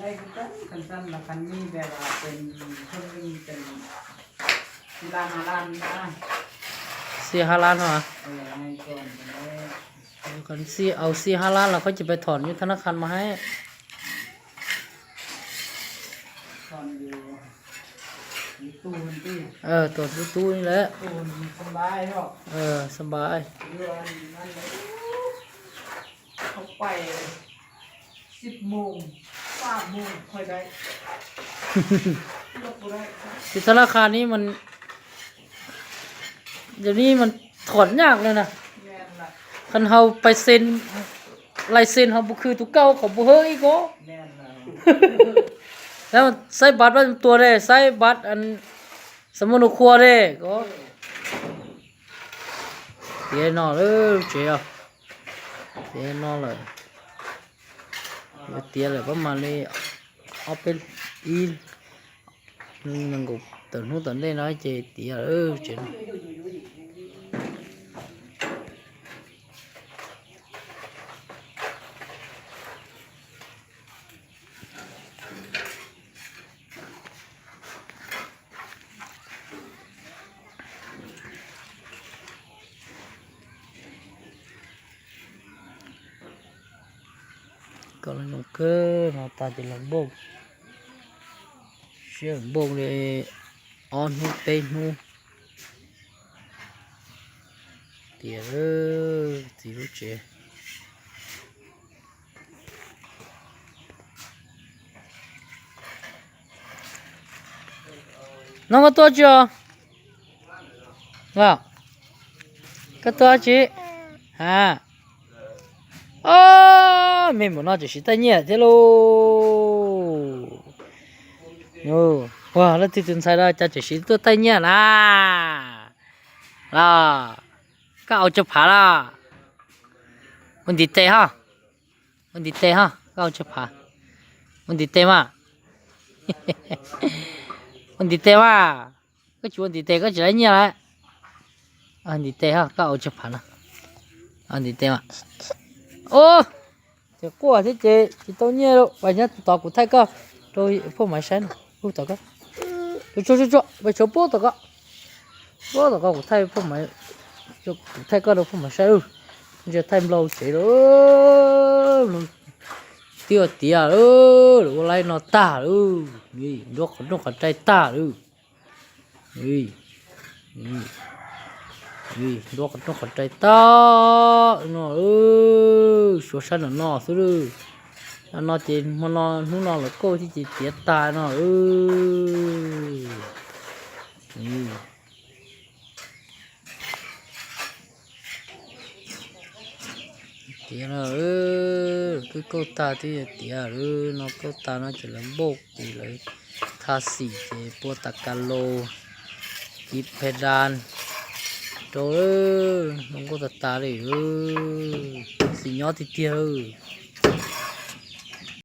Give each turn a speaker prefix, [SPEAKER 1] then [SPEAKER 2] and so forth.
[SPEAKER 1] ได้กันสั้นๆละคันนี้แบบว่าเป็นคนนึงเป็นศิลาหาล้านนะ
[SPEAKER 2] 4-5 ล้านเหรอ
[SPEAKER 1] ในก่อนเป็นได้
[SPEAKER 2] กันเอา4-5 ล้านเราก็จะไปถอนอยู่ธนาคารมาให้
[SPEAKER 1] ตอนอยู่ตู้มันตี
[SPEAKER 2] ตัวตู้นี่แหละ
[SPEAKER 1] ตู้มันสบายเนาะ
[SPEAKER 2] สบาย
[SPEAKER 1] เรือนนั่นเลยเขาไป10 โมง3 โมงค่อยได้ยกบ่ได้
[SPEAKER 2] ที่ธนาคารนี้มันเดี๋ยวนี้มันถอนยากเลยนะ
[SPEAKER 1] แม่นล่ะ
[SPEAKER 2] คันเฮาไปเซ็นลายเซ็นเฮาบ่คือตัวเก่าเขาบ่เฮ้ยก็
[SPEAKER 1] แม่นล่ะ
[SPEAKER 2] แล้วใส่บัตรประจำตัวได้ใส่บัตรอันสมุนครัวได้ก็เดี๋ยวนอเจียวเดี๋ยวนอเลยเดี๋ยวเลยประมาณนี้เอาเป็นอีนึงก็ตื่นหูตื่นได้น้อยเจียวเจียวก็เลยงเราตาจะลงบ่งเชื่อบ่งเลยออนหูเต็มหูเดี๋ยวที่รู้เจน้องก็ตัวจ้ะว้าวก็ตัวจีฮะไม่หมดน่าจะสิแต่เนี่ยเท่าโอ้ว้าแล้วที่ตื่นสายได้จะสิตัวแต่เนี่ยล่ะก็เอาจะผ่าล่ะมันดีเตะฮะมันดีเตะฮะก็เอาจะผ่ามันดีเตะมามันดีเตะมาก็ชวนดีเตะก็จะได้เนี่ยแหละอันดีเตะฮะก็เอาจะผ่านะอันดีเตะมาโอ้จะกลัวที่เจ๊ที่ตัวเนี่ยลูกไปเนี่ยตัวกูไทยก็โดยพวกไม้ใช้นะพวกตัวก็ไปช่วยไปช่วยพวกตัวก็กูไทยพวกไม้ช่วยกูไทยก็โดยพวกไม้ใช้ลูกจะไทยเราเสียลูกเตี้ยลูกลูกอะไรนอตาลูกนี่นกขันใจตาลูกนี่ดอกนกขันใจตาเนาะชัวร์ชันเนาะสุดเลยนอจีนมันนอนนู่นนอนแล้วก็ที่จีเสียตาเนาะนี่เดี๋ยวนะคือก็ตาที่เดี๋ยวเนาะก็ตาเนาะจะลำบากดีเลยทาสีเจปวดตะกันโลกิบเพดานtrời ơi không có thật ta đi ơi xì nhó thì tia ơi